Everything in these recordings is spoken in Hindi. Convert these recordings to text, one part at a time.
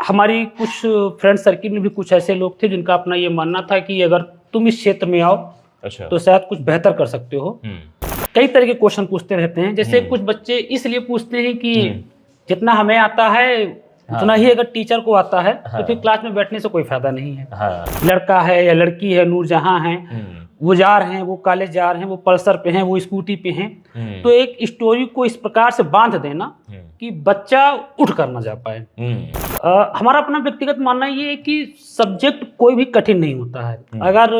हमारी कुछ फ्रेंड सर्किल में भी कुछ ऐसे लोग थे जिनका अपना ये मानना था कि अगर तुम इस क्षेत्र में आओ तो शायद कुछ बेहतर कर सकते हो। कई तरह के क्वेश्चन पूछते रहते हैं, जैसे कुछ बच्चे इसलिए पूछते हैं कि जितना हमें आता है उतना ही अगर टीचर को आता है तो फिर क्लास में बैठने से कोई फायदा नहीं है। लड़का है या लड़की है, नूरजहां है, वो जा रहे हैं, वो कॉलेज जा रहे हैं, वो पल्सर पे हैं, वो स्कूटी पे हैं, तो एक स्टोरी को इस प्रकार से बांध देना कि बच्चा उठ कर ना जा पाए। हमारा अपना व्यक्तिगत मानना ये है कि सब्जेक्ट कोई भी कठिन नहीं होता है। अगर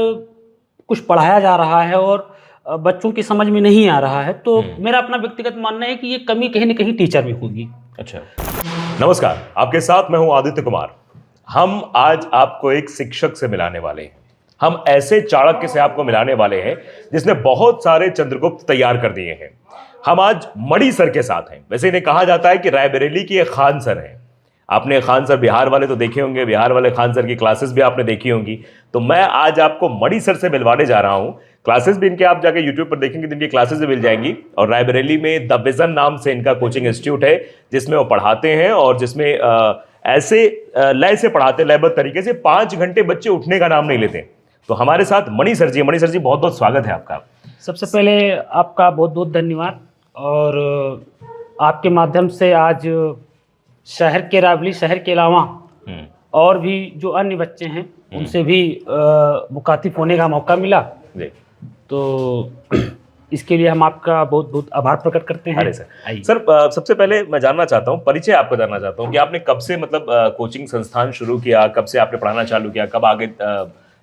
कुछ पढ़ाया जा रहा है और बच्चों की समझ में नहीं आ रहा है तो मेरा अपना व्यक्तिगत मानना है कि ये कमी कहीं न कहीं टीचर में होगी। अच्छा, नमस्कार, आपके साथ मैं हूं आदित्य कुमार। हम आज आपको एक शिक्षक से मिलाने वाले हैं। हम ऐसे चाणक्य से आपको मिलाने वाले हैं जिसने बहुत सारे चंद्रगुप्त तैयार कर दिए हैं। हम आज मणि सर के साथ हैं। वैसे इन्हें कहा जाता है कि रायबरेली की एक खान सर हैं। आपने खान सर बिहार वाले तो देखे होंगे, बिहार वाले खान सर की क्लासेस भी आपने देखी होंगी। तो मैं आज आपको मणि सर से मिलवाने जा रहा हूं। क्लासेस भी इनके आप जाके यूट्यूब पर देखेंगे तो इनकी क्लासेस भी मिल जाएंगी। और रायबरेली में द विजन नाम से इनका कोचिंग इंस्टीट्यूट है जिसमें वो पढ़ाते हैं और जिसमें ऐसे लय से पढ़ाते, लयबद्ध तरीके से 5 घंटे बच्चे उठने का नाम नहीं लेते। तो हमारे साथ मणि सर जी। मणि सर जी, बहुत बहुत स्वागत है आपका। सबसे पहले आपका बहुत बहुत धन्यवाद। और आपके माध्यम से आज शहर के रायबरेली शहर के अलावा और भी जो अन्य बच्चे हैं उनसे भी मुखातिब होने का मौका मिला जी। तो इसके लिए हम आपका बहुत बहुत आभार प्रकट करते हैं। अरे सर, सबसे पहले मैं जानना चाहता हूँ, परिचय आपका जानना चाहता हूँ कि आपने कब से मतलब कोचिंग संस्थान शुरू किया, कब से आपने पढ़ाना चालू किया, कब आगे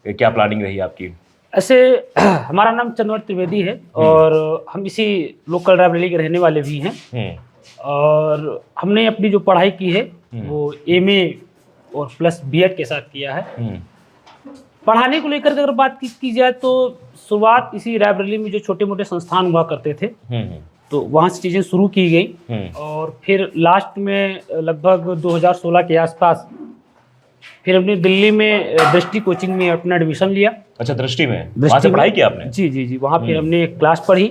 क्या प्लानिंग रही आपकी? ऐसे हमारा नाम चंद्रवर त्रिवेदी है और हम इसी लोकल रायबरेली के रहने वाले भी हैं। और हमने अपनी जो पढ़ाई की है वो एमए और प्लस बीएड के साथ किया है। पढ़ाने को लेकर अगर बात की जाए तो शुरुआत इसी रायबरेली में जो छोटे मोटे संस्थान हुआ करते थे तो वहाँ से चीज़ें शुरू की गई। और फिर लास्ट में लगभग 2016 के आसपास फिर हमने दिल्ली में दृष्टि कोचिंग में अपना एडमिशन लिया। अच्छा, दृष्टि में वहाँ से पढ़ाई की आपने? जी, वहाँ फिर हमने एक क्लास पढ़ी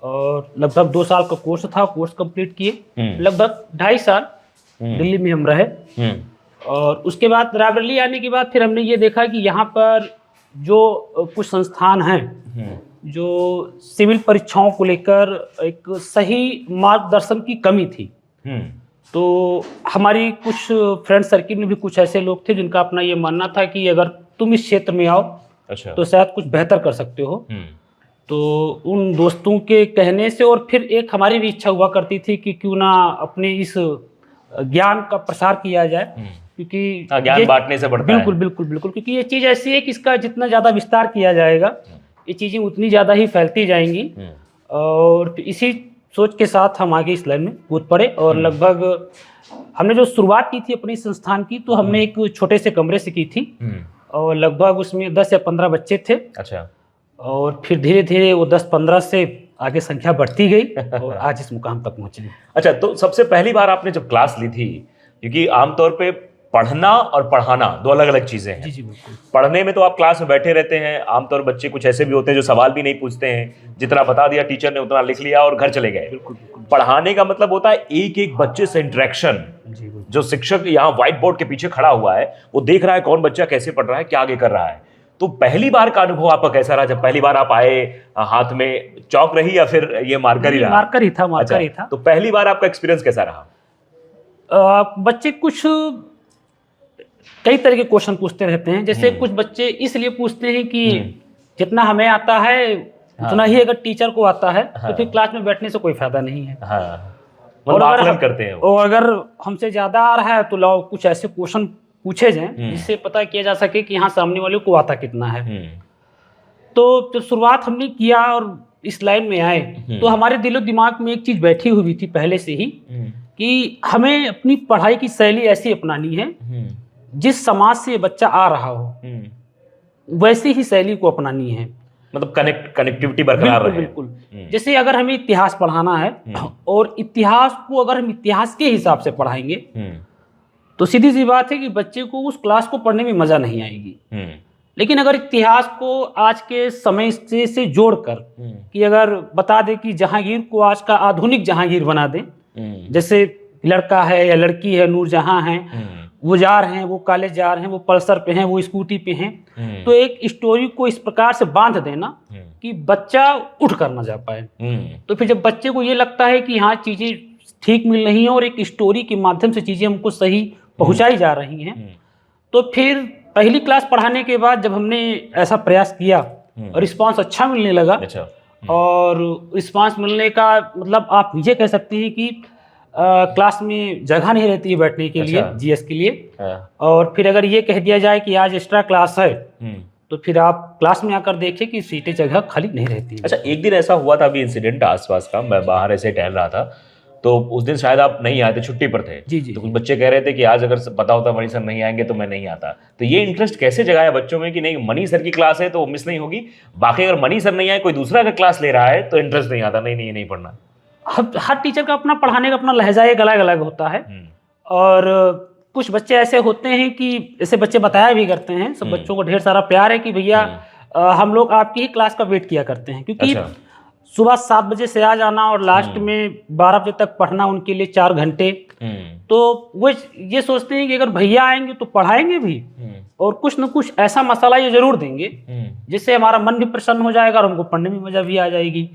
और लगभग 2 साल का कोर्स था, कोर्स कंप्लीट किए। लगभग 2.5 साल दिल्ली में हम रहे। और उसके बाद रायबरेली आने के बाद फिर हमने ये देखा कि यहाँ पर जो कुछ संस्थान हैं जो सिविल परीक्षाओं को लेकर एक सही मार्गदर्शन की कमी थी। तो हमारी कुछ फ्रेंड सर्किल में भी कुछ ऐसे लोग थे जिनका अपना ये मानना था कि अगर तुम इस क्षेत्र में आओ तो शायद कुछ बेहतर कर सकते हो। तो उन दोस्तों के कहने से और फिर एक हमारी भी इच्छा हुआ करती थी कि क्यों ना अपने इस ज्ञान का प्रसार किया जाए, क्योंकि ज्ञान बांटने से बढ़ता है। बिल्कुल, क्योंकि ये चीज़ ऐसी है कि इसका जितना ज़्यादा विस्तार किया जाएगा ये चीज़ें उतनी ज़्यादा ही फैलती जाएंगी। और इसी सोच के साथ हम आगे इस लाइन में कूद पड़े। और लगभग हमने जो शुरुआत की थी अपनी संस्थान की तो हमने एक छोटे से कमरे से की थी और लगभग उसमें 10 या 15 बच्चे थे। अच्छा। और फिर धीरे धीरे वो 10-15 से आगे संख्या बढ़ती गई और आज इस मुकाम तक पहुंचे। अच्छा, तो सबसे पहली बार आपने जब क्लास ली थी, क्योंकि आमतौर पे पढ़ना और पढ़ाना 2 अलग अलग चीजें हैं। जी बिल्कुल। पढ़ने में तो आप क्लास में बैठे रहते हैं, आमतौर बच्चे कुछ ऐसे भी होते हैं जो सवाल भी नहीं पूछते हैं, जितना बता दिया टीचर ने उतना लिख लिया और घर चले गए। बिल्कुल। पढ़ाने का मतलब होता है एक एक बच्चे से इंटरेक्शन। जो शिक्षक यहाँ व्हाइट बोर्ड के पीछे खड़ा हुआ है वो देख रहा है कौन बच्चा कैसे पढ़ रहा है, क्या आगे कर रहा है। तो पहली बार का अनुभव आपका कैसा रहा जब पहली बार आप आए? हाथ में चौक रही या फिर ये मार्कर ही रहा? मार्कर ही था। तो पहली बार आपका एक्सपीरियंस कैसा रहा? बच्चे कुछ कई तरह के क्वेश्चन पूछते रहते हैं, जैसे कुछ बच्चे इसलिए पूछते हैं कि जितना हमें आता है उतना ही अगर टीचर को आता है तो फिर क्लास में बैठने से कोई फायदा नहीं है। और आकलन करते हैं और अगर हमसे ज्यादा आ रहा है तो लाओ कुछ ऐसे क्वेश्चन पूछे जाएं जिससे पता किया जा सके कि यहाँ सामने वाले को आता कितना है। तो जब शुरुआत हमने किया और इस लाइन में आए तो हमारे दिलो दिमाग में एक चीज बैठी हुई थी पहले से ही कि हमें अपनी पढ़ाई की शैली ऐसी अपनानी है जिस समाज से बच्चा आ रहा हो वैसी ही शैली को अपनानी है। मतलब कनेक्टिविटी बरकरार रहे। बिल्कुल। जैसे अगर हमें इतिहास पढ़ाना है और इतिहास को अगर हम इतिहास के हिसाब से पढ़ाएंगे तो सीधी सी बात है कि बच्चे को उस क्लास को पढ़ने में मजा नहीं आएगी। लेकिन अगर इतिहास को आज के समय से जोड़कर कि अगर बता दे कि जहांगीर को आज का आधुनिक जहांगीर बना दे, जैसे लड़का है या लड़की है, नूरजहां है, वो जा रहे हैं, वो कॉलेज जा रहे हैं, वो पल्सर पे हैं, वो स्कूटी पे हैं, तो एक स्टोरी को इस प्रकार से बांध देना कि बच्चा उठ कर ना जा पाए। तो फिर जब बच्चे को ये लगता है कि हाँ चीज़ें ठीक मिल रही हैं और एक स्टोरी के माध्यम से चीज़ें हमको सही पहुंचाई जा रही हैं, तो फिर पहली क्लास पढ़ाने के बाद जब हमने ऐसा प्रयास किया और रिस्पांस अच्छा मिलने लगा, और रिस्पांस मिलने का मतलब आप ये कह सकते हैं कि क्लास में जगह नहीं रहती है बैठने के लिए, जीएस के लिए। और फिर अगर ये कह दिया जाए कि आज एक्स्ट्रा क्लास है, तो फिर आप क्लास में आकर देखें कि सीटें जगह खाली नहीं रहती है। अच्छा, एक दिन ऐसा हुआ था अभी इंसिडेंट आसपास का, मैं बाहर ऐसे टहल रहा था, तो उस दिन शायद आप नहीं आए थे, छुट्टी पर थे। जी। तो कुछ बच्चे कह रहे थे कि आज अगर पता होता मणि सर नहीं आएंगे तो मैं नहीं आता। तो ये इंटरेस्ट कैसे जगाया बच्चों में कि नहीं मणि सर की क्लास है तो मिस नहीं होगी, बाकी अगर मणि सर नहीं आए कोई दूसरा अगर क्लास ले रहा है तो इंटरेस्ट नहीं आता, नहीं ये नहीं पढ़ना। हर टीचर का अपना पढ़ाने का अपना लहजा एक अलग अलग होता है। और कुछ बच्चे ऐसे होते हैं कि ऐसे बच्चे बताया भी करते हैं, सब बच्चों को ढेर सारा प्यार है कि भैया हम लोग आपकी ही क्लास का वेट किया करते हैं, क्योंकि सुबह 7 बजे से आ जाना और लास्ट में 12 बजे तक पढ़ना उनके लिए 4 घंटे। तो वो ये सोचते हैं कि अगर भैया आएंगे तो पढ़ाएंगे भी और कुछ न कुछ ऐसा मसाला ये जरूर देंगे जिससे हमारा मन भी प्रसन्न हो जाएगा और हमको पढ़ने में मजा भी आ जाएगी।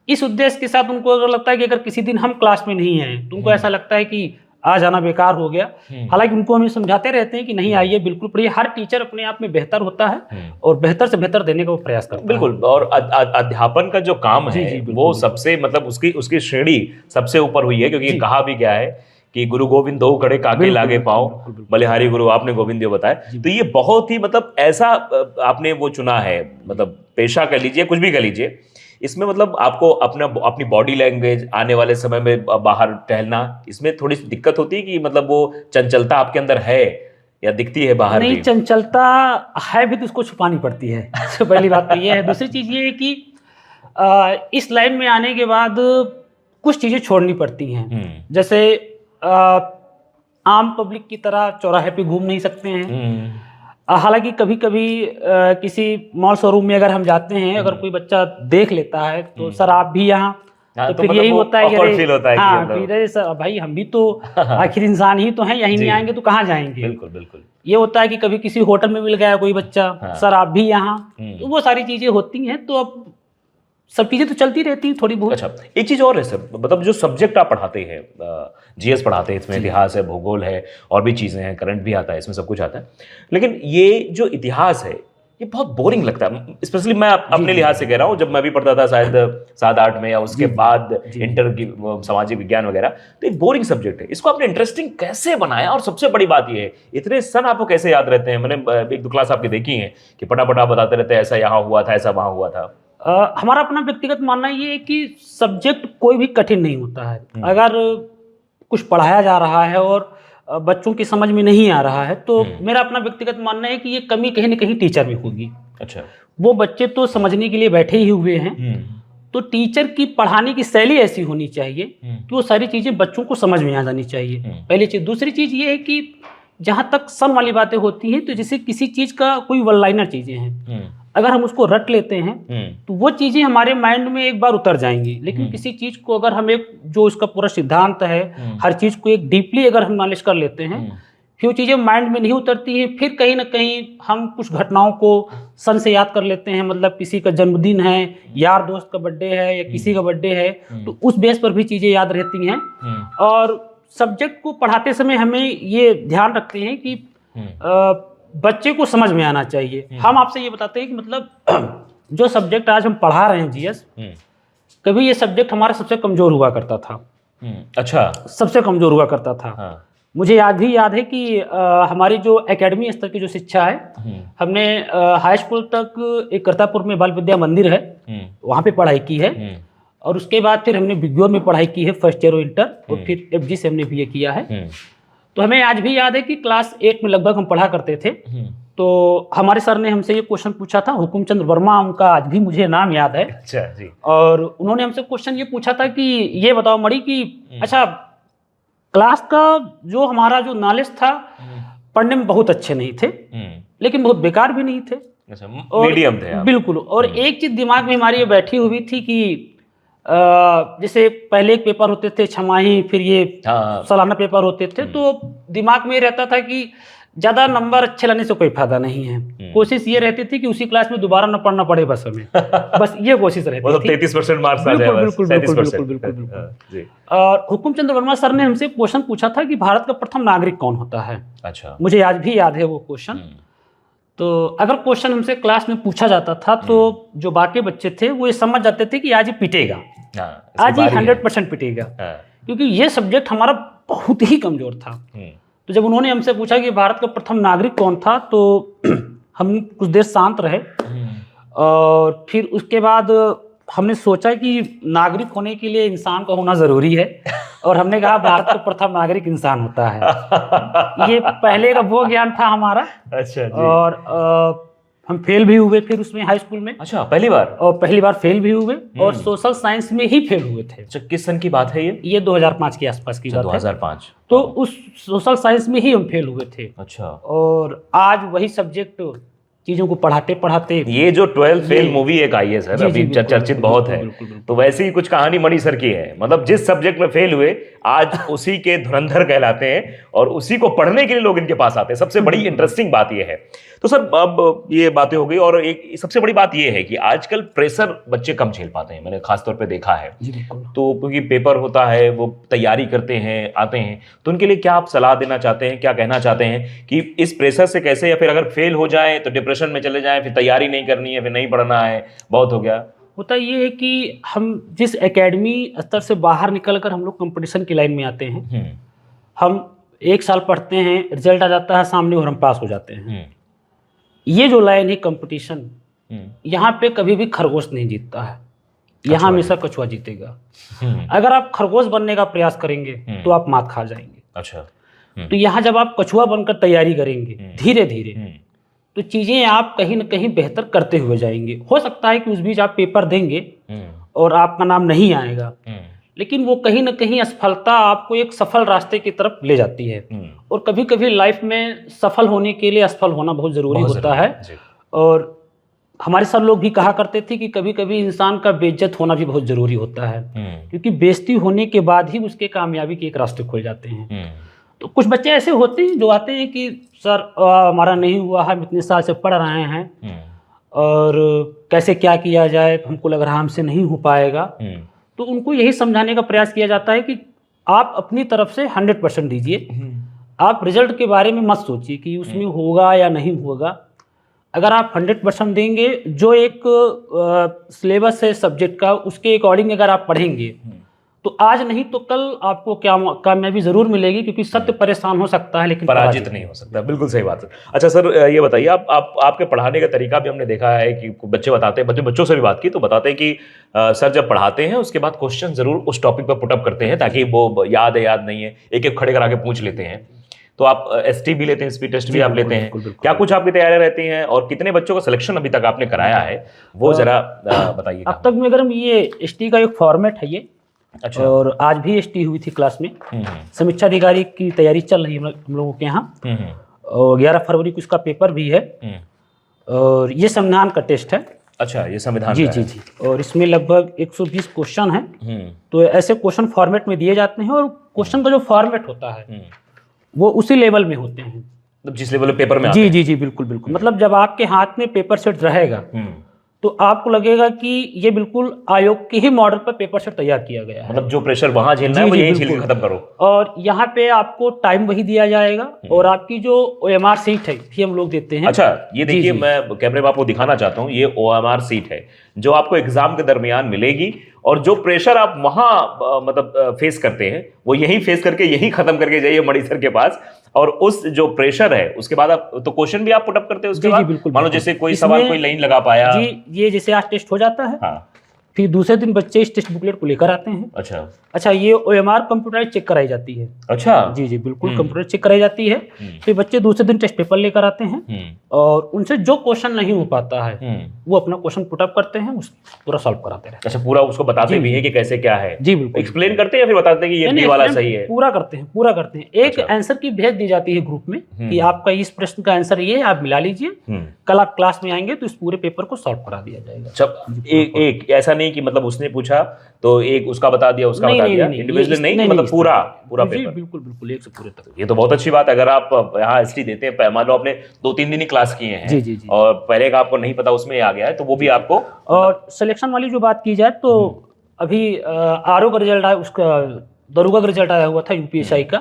इस उद्देश्य के साथ उनको अगर लगता है कि अगर किसी दिन हम क्लास में नहीं हैं तो उनको ऐसा लगता है कि आ जाना बेकार हो गया। हालांकि उनको हम समझाते रहते हैं कि नहीं आइए, बिल्कुल पढ़िए। हर टीचर अपने आप में बेहतर होता है और बेहतर से बेहतर देने का वो प्रयास करता है। बिल्कुल। और अध्यापन का जो काम है वो सबसे मतलब उसकी श्रेणी सबसे ऊपर हुई है, क्योंकि कहा भी गया है कि गुरु गोविंद दो खड़े काके लागे पाओ, बलिहारी गुरु आपने गोविंद देव बताया। तो ये बहुत ही मतलब ऐसा आपने वो चुना है, मतलब पेशा कह लीजिए, कुछ भी कह लीजिए, इसमें मतलब आपको अपनी बॉडी लैंग्वेज, आने वाले समय में बाहर टहलना, इसमें थोड़ी सी दिक्कत होती है कि मतलब वो चंचलता आपके अंदर है या दिखती है बाहर? नहीं, चंचलता है भी तो उसको छुपानी पड़ती है। पहली बात तो ये है। दूसरी चीज ये है कि इस लाइन में आने के बाद कुछ चीजें छोड़नी पड़ती हैं। जैसे आम पब्लिक की तरह चौराहे पे घूम नहीं सकते हैं। हालांकि कभी कभी किसी मॉल शोरूम में अगर हम जाते हैं, अगर कोई बच्चा देख लेता है तो सर आप भी यहाँ, तो फिर मतलब यही होता है कि हाँ, फिर सर भाई हम भी तो आखिर इंसान ही तो हैं, यहीं नहीं आएंगे तो कहाँ जाएंगे। बिल्कुल बिल्कुल। ये होता है कि कभी किसी होटल में मिल गया कोई बच्चा, सर आप भी यहाँ, तो वो सारी चीजें होती हैं। तो अब सब चीजें तो चलती रहती हैं थोड़ी बहुत। अच्छा, एक चीज और है सर, मतलब जो सब्जेक्ट आप पढ़ाते हैं, जीएस पढ़ाते हैं, इसमें इतिहास है, भूगोल है, और भी चीजें हैं, करंट भी आता है, इसमें सब कुछ आता है, लेकिन ये जो इतिहास है ये बहुत बोरिंग लगता है। स्पेशली मैं अपने लिहाज से कह रहा हूँ, जब मैं भी पढ़ता था शायद 7-8 में या उसके बाद इंटर की सामाजिक विज्ञान वगैरह, तो एक बोरिंग सब्जेक्ट है। इसको आपने इंटरेस्टिंग कैसे बनाया? और सबसे बड़ी बात ये है, इतने सन आपको कैसे याद रहते हैं? मैंने 1-2 क्लास आपकी देखी है कि फटाफट आप बताते रहते हैं, ऐसा यहाँ हुआ था, ऐसा वहाँ हुआ था। हमारा अपना व्यक्तिगत मानना ये है कि सब्जेक्ट कोई भी कठिन नहीं होता है। अगर कुछ पढ़ाया जा रहा है और बच्चों की समझ में नहीं आ रहा है, तो मेरा अपना व्यक्तिगत मानना है कि ये कमी कहीं ना कहीं टीचर में होगी। अच्छा, वो बच्चे तो समझने के लिए बैठे ही हुए हैं, तो टीचर की पढ़ाने की शैली ऐसी होनी चाहिए कि वो सारी चीजें बच्चों को समझ में आ जानी चाहिए, पहली चीज। दूसरी चीज ये है कि जहाँ तक सन वाली बातें होती हैं, तो जैसे किसी चीज का कोई वन लाइनर चीजें हैं, अगर हम उसको रट लेते हैं तो वो चीजें हमारे माइंड में एक बार उतर जाएंगी। लेकिन किसी चीज को अगर हम एक जो उसका पूरा सिद्धांत है, हर चीज को एक डीपली अगर हम नॉलेज कर लेते हैं, फिर वो चीजें माइंड में नहीं उतरती हैं। फिर कहीं ना कहीं हम कुछ घटनाओं को सन से याद कर लेते हैं, मतलब किसी का जन्मदिन है, यार दोस्त का बर्थडे है, या किसी का बर्थडे है, तो उस बेस पर भी चीजें याद रहती हैं। और सब्जेक्ट को पढ़ाते समय हमें ये ध्यान रखते हैं कि बच्चे को समझ में आना चाहिए। हम आपसे ये बताते हैं कि मतलब जो सब्जेक्ट आज हम पढ़ा रहे हैं जीएस, कभी ये सब्जेक्ट हमारा सबसे कमजोर हुआ करता था। अच्छा, सबसे कमजोर हुआ करता था। हाँ। मुझे याद है कि हमारी जो एकेडमी स्तर की जो शिक्षा है, हमने हाई स्कूल तक एक करतापुर में बाल विद्या मंदिर है, वहाँ पे पढ़ाई की है, और उसके बाद फिर हमने बिग्योर में पढ़ाई की है, फर्स्ट ईयर और इंटर, और फिर एफजी से हमने बीए किया है। तो हमें आज भी याद है कि क्लास 8 में लगभग हम पढ़ा करते थे, तो हमारे सर ने हमसे ये क्वेश्चन पूछा था, हुकुमचंद वर्मा उनका आज भी मुझे नाम याद है। अच्छा जी। और उन्होंने हमसे क्वेश्चन ये पूछा था कि ये बताओ मणि कि अच्छा, क्लास का जो हमारा जो नॉलेज था, पढ़ने में बहुत अच्छे नहीं थे, लेकिन बहुत बेकार भी नहीं थे, मीडियम थे। बिल्कुल। और एक चीज दिमाग में हमारी ये बैठी हुई थी कि जैसे पहले एक पेपर होते थे छमाही, फिर ये सालाना पेपर होते थे, तो दिमाग में ये रहता था कि ज्यादा नंबर अच्छे लाने से कोई फायदा नहीं है। कोशिश ये रहती थी कि उसी क्लास में दोबारा न पढ़ना पड़े बस हमें बस ये कोशिश रहती थी। 33% मार्क्स आ जाए बस। बिल्कुल बिल्कुल बिल्कुल बिल्कुल बिल्कुल। और हुकुम चंद्र वर्मा सर ने हमसे क्वेश्चन पूछा था कि भारत का प्रथम नागरिक कौन होता है। अच्छा, मुझे आज भी याद है वो क्वेश्चन। तो अगर क्वेश्चन हमसे क्लास में पूछा जाता था तो जो बाकी बच्चे थे वो ये समझ जाते थे कि आज ये पिटेगा, आज ही 100% पिटेगा, क्योंकि ये सब्जेक्ट हमारा बहुत ही कमजोर था। तो जब उन्होंने हमसे पूछा कि भारत का प्रथम नागरिक कौन था, तो हम कुछ देर शांत रहे और फिर उसके बाद हमने सोचा कि नागरिक होने के लिए इंसान का होना जरूरी है, और हमने कहा भारत का प्रथम नागरिक इंसान होता है। ये पहले का वो ज्ञान था हमारा। अच्छा जी। और हम फेल भी हुए फिर उसमें हाई स्कूल में। अच्छा, पहली बार? और पहली बार फेल भी हुए और सोशल साइंस में ही फेल हुए थे। अच्छा, किस सन की बात है ये? 2005 के आसपास की बात है। 2005। तो उस सोशल साइंस में ही हम फेल हुए थे। अच्छा। और आज वही सब्जेक्ट चीजों को पढ़ाते पढ़ाते, ये जो 12 फेल मूवी एक आई है सर, अभी चर्चित बहुत है, तो वैसे ही कुछ कहानी मणि सर की है। मतलब जिस सब्जेक्ट में फेल हुए आज उसी के धुरंधर कहलाते हैं और उसी को पढ़ने के लिए लोग इनके पास आते हैं। सबसे बड़ी इंटरेस्टिंग बात ये है। तो सर अब ये बातें हो गई, और एक सबसे बड़ी बात ये है कि आजकल प्रेशर बच्चे कम झेल पाते हैं, मैंने खासतौर पे देखा है। तो क्योंकि पेपर होता है, वो तैयारी करते हैं, आते हैं, तो उनके लिए क्या आप सलाह देना चाहते हैं, क्या कहना चाहते हैं कि इस प्रेशर से कैसे, या फिर अगर फेल हो जाए तो डिप्रेशन में चले जाएं, फिर तैयारी नहीं करनी है, फिर नहीं पढ़ना है, बहुत हो गया? होता ये है कि हम जिस एकेडमी स्तर से बाहर निकल कर हम लोग कंपटीशन की लाइन में आते हैं, हम 1 साल पढ़ते हैं, रिजल्ट आ जाता है सामने और हम पास हो जाते हैं। ये जो लाइन है कंपटीशन, यहाँ पे कभी भी खरगोश नहीं जीतता है, यहाँ हमेशा कछुआ जीतेगा। अगर आप खरगोश बनने का प्रयास करेंगे तो आप मात खा जाएंगे। अच्छा। तो यहाँ जब आप कछुआ बनकर तैयारी करेंगे धीरे धीरे, तो चीजें आप कहीं ना कहीं बेहतर करते हुए जाएंगे। हो सकता है कि उस बीच आप पेपर देंगे और आपका नाम नहीं आएगा, लेकिन वो कहीं ना कहीं असफलता आपको एक सफल रास्ते की तरफ ले जाती है। और कभी कभी लाइफ में सफल होने के लिए असफल होना बहुत जरूरी होता है। और हमारे सर लोग भी कहा करते थे कि कभी कभी इंसान का बेइज्जत होना भी बहुत जरूरी होता है, क्योंकि बेइज्जती होने के बाद ही उसके कामयाबी के एक रास्ते खुल जाते हैं। तो कुछ बच्चे ऐसे होते हैं जो आते हैं कि सर हमारा नहीं हुआ, हम इतने साल से पढ़ रहे हैं और कैसे क्या किया जाए, हमको लग रहा हमसे नहीं हो पाएगा। तो उनको यही समझाने का प्रयास किया जाता है कि आप अपनी तरफ से 100% दीजिए। आप रिजल्ट के बारे में मत सोचिए कि उसमें होगा या नहीं होगा। अगर आप 100% देंगे, जो एक सिलेबस है सब्जेक्ट का, उसके अकॉर्डिंग अगर आप पढ़ेंगे तो आज नहीं तो कल आपको क्या कामयाबी जरूर मिलेगी, क्योंकि सत्य परेशान हो सकता है लेकिन पराजित नहीं हो सकता। बिल्कुल सही बात है। अच्छा सर, ये बताइए, आपके पढ़ाने का तरीका भी हमने देखा है कि बच्चे बताते हैं, बच्चों से भी बात की तो बताते हैं कि सर जब पढ़ाते हैं उसके बाद क्वेश्चन जरूर उस टॉपिक पर पुटअप करते हैं, ताकि वो याद है याद नहीं है, एक एक खड़े करा के पूछ लेते हैं। तो आप ST भी लेते हैं, स्पीड टेस्ट भी आप लेते हैं, क्या कुछ आपकी तैयारियां रहती हैं, और कितने बच्चों का सिलेक्शन अभी तक आपने कराया है, वो जरा बताइए। अब तक अगर ये ST का एक फॉर्मेट है ये। अच्छा। और आज भी ST हुई थी क्लास में, समीक्षा अधिकारी की तैयारी चल रही है हम लोगों के यहाँ, और 11 फरवरी को इसका पेपर भी है, और ये संविधान का टेस्ट है। अच्छा, ये संविधान जी जी जी। और इसमें लगभग 120 क्वेश्चन हैं। तो ऐसे क्वेश्चन फॉर्मेट में दिए जाते हैं, और क्वेश्चन का जो फॉर्मेट होता है वो उसी लेवल में होते हैं, मतलब जिस लेवल पे पेपर में जी जी जी बिल्कुल बिल्कुल। मतलब जब आपके हाथ में पेपर सेट रहेगा तो आपको लगेगा कि ये बिल्कुल आयोग के ही मॉडल पर पेपर सेट तैयार किया गया है। मतलब जो प्रेशर वहां झेलना है वो यही झेल के खत्म करो। और यहाँ पे आपको टाइम वही दिया जाएगा, और आपकी जो OMR सीट है ये हम लोग देते हैं। अच्छा, ये देखिए, मैं कैमरे में आपको दिखाना चाहता हूँ, ये OMR सीट है जो आपको एग्जाम के दरमियान मिलेगी, और जो प्रेशर आप वहां मतलब फेस करते हैं वो यही फेस करके यही खत्म करके जाइए मणि सर के पास। और उस जो प्रेशर है उसके बाद आप तो क्वेश्चन भी आप पुटअप करते हैं उसके बाद। मान लो जैसे कोई सवाल कोई नहीं लगा पाया जी, ये जैसे आज टेस्ट हो जाता है। हाँ। फिर दूसरे दिन बच्चे इस टेस्ट बुकलेट को लेकर आते हैं। अच्छा, ये OMR कंप्यूटराइज चेक कराई जाती है। अच्छा, जी जी बिल्कुल, कंप्यूटर चेक कराई जाती है। फिर बच्चे दूसरे दिन टेस्ट पेपर लेकर आते हैं, और उनसे जो क्वेश्चन नहीं हो पाता है वो अपना क्वेश्चन पुटअप करते हैं, पूरा सॉल्व कराते हैं। अच्छा, पूरा उसको बताते भी हैं कि कैसे क्या है। जी बिल्कुल, एक्सप्लेन करते हैं या फिर बताते हैं कि ये बी वाला सही है? पूरा करते हैं, पूरा करते हैं। एक आंसर की भेज दी जाती है ग्रुप में कि आपका इस प्रश्न का आंसर ये है, आप मिला लीजिए। कल आप क्लास में आएंगे तो इस पूरे पेपर को सॉल्व करा दिया जाएगा। जब एक ऐसा नहीं कि मतलब उसने पूछा तो एक उसका बता दिया, उसका बता दिया, इंडिविजुअल नहीं, मतलब पूरा पेपर। बिल्कुल बिल्कुल, एक से पूरे तक। ये तो बहुत अच्छी बात है। अगर आप यहाँ हिस्ट्री देते हैं, मान लो आपने 2-3 दिन ही क्लास किए हैं, जी, और पहले का आपको नहीं पता उसमें आ गया है, तो वो भी आपको। और सिलेक्शन वाली जो बात की जाए तो अभी आरओ का रिजल्ट आया, उसका दरोगा का रिजल्ट आया हुआ था यूपीएसआई का।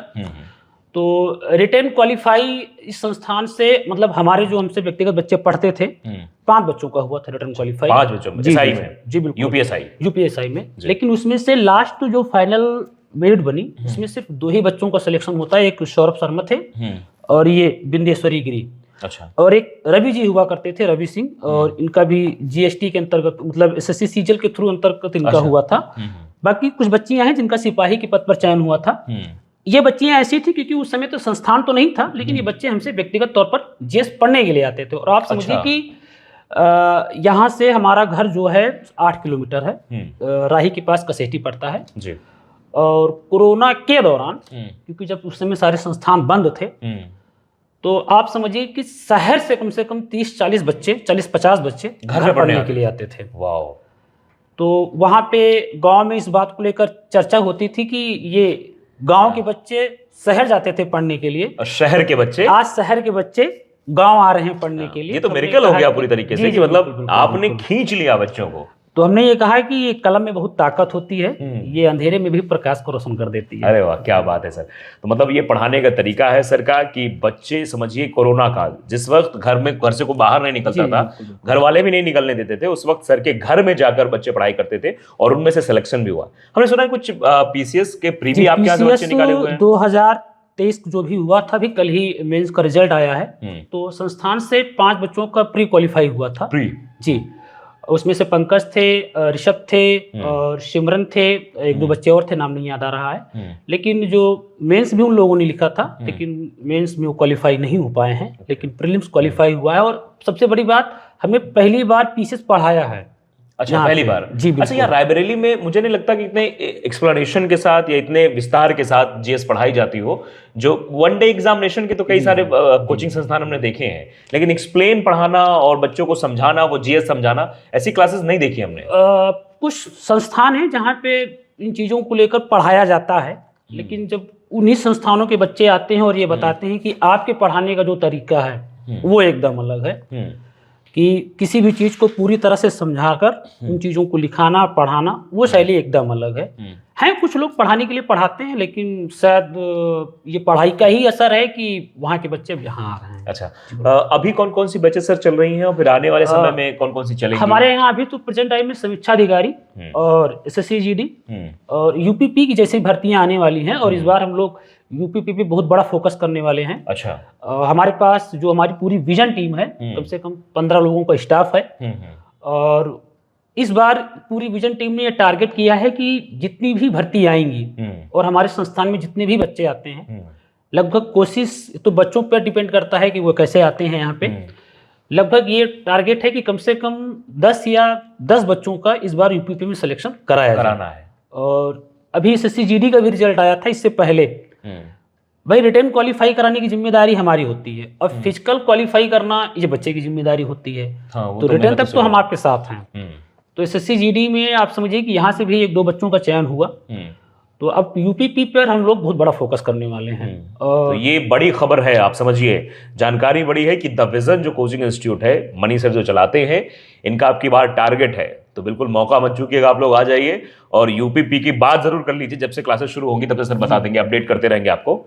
तो रिटेन क्वालिफाई इस संस्थान से, मतलब हमारे जो हमसे व्यक्तिगत बच्चे पढ़ते थे, 5 बच्चों का हुआ था रिटेन क्वालिफाई। 5 बच्चों में? जी बिल्कुल, यूपीएसआई में। लेकिन उसमें से लास्ट जो फाइनल मेरिट बनी, उसमें सिर्फ 2 ही बच्चों का सिलेक्शन होता है। एक सौरभ शर्मा थे और ये बिंदेश्वरी गिरी। अच्छा। और एक रवि जी हुआ करते थे, रवि सिंह, और इनका भी जीएसटी के अंतर्गत, मतलब एसएससी सीजल के थ्रू अंतर्गत इनका हुआ था। बाकी कुछ बच्चियां हैं जिनका सिपाही के पद पर चयन हुआ था। ये बच्चियां ऐसी थी क्योंकि उस समय तो संस्थान तो नहीं था, लेकिन ये बच्चे हमसे व्यक्तिगत तौर पर जीएस पढ़ने के लिए आते थे। और आप समझिए कि यहाँ से हमारा घर जो है 8 किलोमीटर है, राही के पास कसेटी पड़ता है जी। और कोरोना के दौरान, क्योंकि जब उस समय सारे संस्थान बंद थे, तो आप समझिए कि शहर से कम 30-40 बच्चे, 40-50 बच्चे घर पढ़ने के लिए आते थे। वाह। तो वहाँ पे गांव में इस बात को लेकर चर्चा होती थी कि ये गांव के बच्चे शहर जाते थे पढ़ने के लिए, और शहर के बच्चे आज शहर के बच्चे गांव आ रहे हैं पढ़ने के लिए। ये तो मिरेकल हो गया पूरी तरीके से, कि मतलब आपने खींच लिया बच्चों को। तो हमने ये कहा कि ये कलम में बहुत ताकत होती है, ये अंधेरे में भी प्रकाश को रोशन कर देती है। अरे वाह, क्या बात है सर। तो मतलब ये पढ़ाने का तरीका है सर का, कि बच्चे समझिए कोरोना काल, जिस वक्त घर से कोई बाहर नहीं निकलता था, घर वाले भी नहीं निकलने देते थे, उस वक्त सर के घर में जाकर बच्चे पढ़ाई करते थे और उनमें से सिलेक्शन भी हुआ। हमने सुना है कुछ पीसीएस के प्री भी आपके यहाँ से बच्चे निकाले हुए हैं। 2023 जो भी हुआ था, अभी कल ही मेंस का रिजल्ट आया है। तो संस्थान से 5 बच्चों का प्री क्वालिफाई हुआ था। प्री जी, उसमें से पंकज थे, ऋषभ थे और सिमरन थे, 1-2 बच्चे और थे, नाम नहीं याद आ रहा है। लेकिन जो मेंस भी उन लोगों ने लिखा था, लेकिन मेंस में वो क्वालिफाई नहीं हो पाए हैं, लेकिन प्रीलिम्स क्वालिफाई हुआ है। और सबसे बड़ी बात, हमें पहली बार पीसीएस पढ़ाया है। अच्छा, पहली बार जी। अच्छा, यार रायबरेली में मुझे नहीं लगता कि इतने एक्सप्लेनेशन के साथ या इतने विस्तार के साथ जीएस पढ़ाई जाती हो। जो वन डे एग्जामिनेशन के तो कई सारे कोचिंग संस्थान हमने देखे हैं, लेकिन एक्सप्लेन पढ़ाना और बच्चों को समझाना, वो जीएस समझाना, ऐसी क्लासेस नहीं देखी हमने। कुछ संस्थान हैं जहाँ पे इन चीज़ों को लेकर पढ़ाया जाता है, लेकिन जब उन्हीं संस्थानों के बच्चे आते हैं और ये बताते हैं कि आपके पढ़ाने का जो तरीका है वो एकदम अलग है, कि किसी भी चीज़ को पूरी तरह से समझाकर उन चीज़ों को लिखाना, पढ़ाना, वो शैली एकदम अलग है। हैं कुछ लोग पढ़ाने के लिए पढ़ाते हैं, लेकिन शायद ये पढ़ाई का ही असर है कि वहाँ के बच्चे यहाँ आ रहे हैं। अच्छा, अभी कौन कौन सी बैचेस सर चल रही हैं और फिर आने वाले समय में कौन कौन सी चलेंगी? हमारे यहाँ अभी तो प्रेजेंट टाइम में समीक्षा अधिकारी और एसएससी जीडी और यूपीपी की जैसी भर्तियाँ आने वाली हैं। और इस बार हम लोग यूपीपी पे बहुत बड़ा फोकस करने वाले हैं। अच्छा। हमारे पास जो हमारी पूरी विजन टीम है, कम से कम 15 लोगों का स्टाफ है। और इस बार पूरी विजन टीम ने ये टारगेट किया है कि जितनी भी भर्ती आएंगी और हमारे संस्थान में जितने भी बच्चे आते हैं, लगभग कोशिश तो बच्चों पर डिपेंड करता है कि वो कैसे आते हैं यहाँ पे। लगभग ये टारगेट है कि कम से कम 10 बच्चों का इस बार यूपीपी में सिलेक्शन कराना है। और अभी एसएससी जीडी का भी रिजल्ट आया था इससे पहले। भाई रिटेन क्वालिफाई कराने की जिम्मेदारी हमारी होती है और फिजिकल क्वालिफाई करना ये बच्चे की जिम्मेदारी होती है। तो रिटेन तक तो हम आपके साथ हैं। तो एसएससी जीडी में आप समझिए कि यहाँ से भी 1-2 बच्चों का चयन हुआ। तो अब यूपीपी पर हम लोग बहुत बड़ा फोकस करने वाले हैं। तो ये बड़ी खबर है, आप समझिए, जानकारी बड़ी है कि द विजन जो कोचिंग इंस्टीट्यूट है, मनी सर जो चलाते हैं, इनका आपकी बार टारगेट है। तो बिल्कुल मौका मत चूकिएगा, आप लोग आ जाइए और यूपीपी की बात जरूर कर लीजिए। जब से क्लासेस शुरू होंगी तब से सर बता देंगे, अपडेट करते रहेंगे आपको।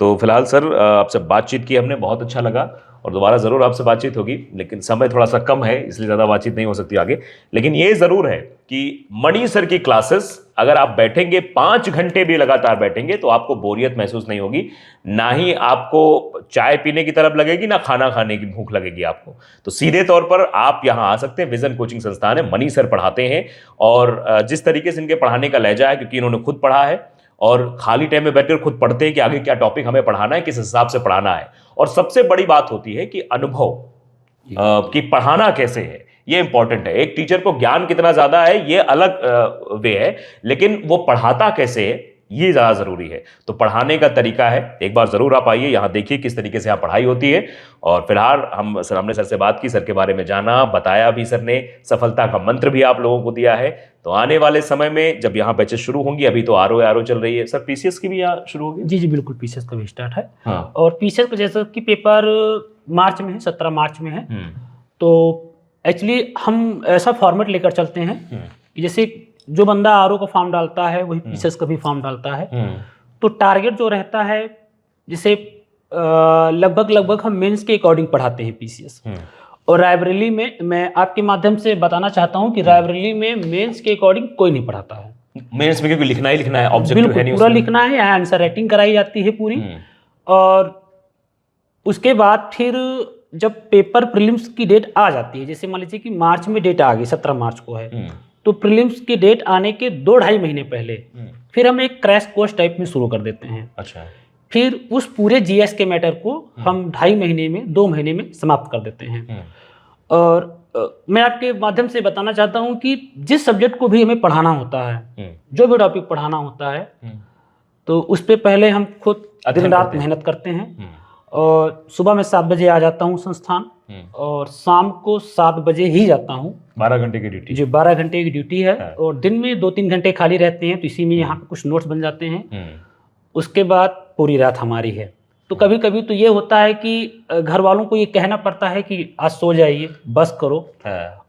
तो फिलहाल सर आपसे बातचीत की हमने, बहुत अच्छा लगा और दोबारा ज़रूर आपसे बातचीत होगी, लेकिन समय थोड़ा सा कम है इसलिए ज़्यादा बातचीत नहीं हो सकती आगे। लेकिन ये ज़रूर है कि मणि सर की क्लासेस अगर आप बैठेंगे 5 घंटे भी लगातार बैठेंगे तो आपको बोरियत महसूस नहीं होगी, ना ही आपको चाय पीने की तरफ लगेगी, ना खाना खाने की भूख लगेगी आपको। तो सीधे तौर पर आप यहाँ आ सकते हैं, विजन कोचिंग संस्थान है, मणि सर पढ़ाते हैं। और जिस तरीके से इनके पढ़ाने का लहजा है, क्योंकि इन्होंने खुद पढ़ा है और खाली टाइम में बैठकर खुद पढ़ते हैं कि आगे क्या टॉपिक हमें पढ़ाना है, किस हिसाब से पढ़ाना है। और सबसे बड़ी बात होती है कि अनुभव कि पढ़ाना कैसे है, ये इंपॉर्टेंट है। एक टीचर को ज्ञान कितना ज्यादा है ये अलग वे है, लेकिन वो पढ़ाता कैसे है ये ज़्यादा ज़रूरी है। तो पढ़ाने का तरीका है, एक बार ज़रूर आप आइए, यहाँ देखिए किस तरीके से यहाँ पढ़ाई होती है। और फिलहाल हमने सर से बात की, सर के बारे में जाना, बताया भी सर ने, सफलता का मंत्र भी आप लोगों को दिया है। तो आने वाले समय में जब यहाँ बैचेस शुरू होंगी, अभी तो आरओ चल रही है, सर पीसीएस की भी यहाँ शुरू होगी? जी बिल्कुल, पीसीएस का भी स्टार्ट है। हाँ। और पीसीएस का जैसा कि पेपर मार्च में है, 17 मार्च में है। तो एक्चुअली हम ऐसा फॉर्मेट लेकर चलते हैं कि जैसे जो बंदा आरओ का फॉर्म डालता है वही पीसीएस का भी फॉर्म डालता है। तो टारगेट जो रहता है, जैसे लगभग हम मेंस के अकॉर्डिंग पढ़ाते हैं पीसीएस। और रायबरेली में मैं आपके माध्यम से बताना चाहता हूँ कि रायबरेली में मेंस के अकॉर्डिंग कोई नहीं पढ़ाता है। मेंस में क्योंकि लिखना ही लिखना है, ऑब्जेक्टिव है नहीं, पूरा लिखना है, यहाँ आंसर राइटिंग कराई जाती है पूरी। और उसके बाद फिर जब पेपर प्रीलिम्स की डेट आ जाती है, जैसे मान लीजिए कि मार्च में डेट आ गई, 17 मार्च को है, तो प्रीलिम्स की डेट आने के 2-2.5 महीने पहले फिर हम एक क्रैश कोर्स टाइप में शुरू कर देते हैं। अच्छा। फिर उस पूरे जीएस के मैटर को हम 2.5 महीने में, 2 महीने में समाप्त कर देते हैं। और मैं आपके माध्यम से बताना चाहता हूँ कि जिस सब्जेक्ट को भी हमें पढ़ाना होता है, जो भी टॉपिक पढ़ाना होता है, तो उस पर पहले हम खुद दिन रात मेहनत करते हैं। और सुबह मैं 7 बजे आ जाता हूँ संस्थान, और शाम को 7 बजे ही जाता हूँ। 12 घंटे की ड्यूटी? जी, 12 घंटे की ड्यूटी है। और दिन में 2-3 घंटे खाली रहते हैं, तो इसी में यहाँ पे कुछ नोट्स बन जाते हैं। उसके बाद पूरी रात हमारी है। तो कभी कभी तो ये होता है कि घर वालों को ये कहना पड़ता है कि आज सो जाइए, बस करो।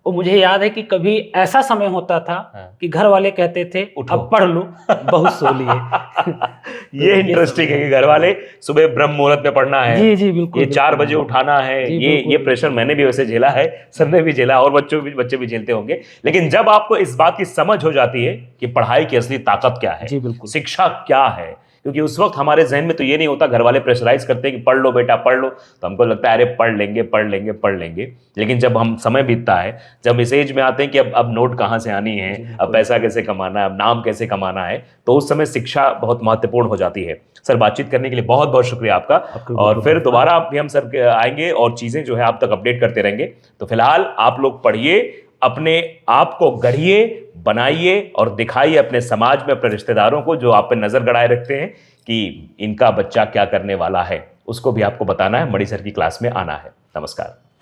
और मुझे याद है कि कभी ऐसा समय होता था कि घर वाले कहते थे अब पढ़ लो, बहुत सो लिए। ये इंटरेस्टिंग है कि घर वाले सुबह ब्रह्म मुहूर्त में पढ़ना है। जी बिल्कुल, ये 4 बजे उठाना है। ये प्रेशर मैंने भी वैसे झेला है, सर ने भी झेला, और बच्चे भी झेलते होंगे। लेकिन जब आपको इस बात की समझ हो जाती है कि पढ़ाई की असली ताकत क्या है, शिक्षा क्या है, क्योंकि उस वक्त हमारे जहन में तो ये नहीं होता, घर वाले प्रेशराइज करते हैं कि पढ़ लो बेटा पढ़ लो, तो हमको लगता है अरे पढ़ लेंगे। लेकिन जब हम समय बीतता है, जब इस एज में आते हैं कि अब नोट कहाँ से आनी है, अब पैसा कैसे कमाना है, अब नाम कैसे कमाना है, तो उस समय शिक्षा बहुत महत्वपूर्ण हो जाती है। सर, बातचीत करने के लिए बहुत बहुत शुक्रिया आपका। और फिर दोबारा भी हम सर आएंगे और चीज़ें जो है आप तक अपडेट करते रहेंगे। तो फिलहाल आप लोग पढ़िए, अपने आप को गढ़िए, बनाइए और दिखाइए अपने समाज में, अपने रिश्तेदारों को जो आप पे नजर गड़ाए रखते हैं कि इनका बच्चा क्या करने वाला है, उसको भी आपको बताना है, मणि सर की क्लास में आना है। नमस्कार।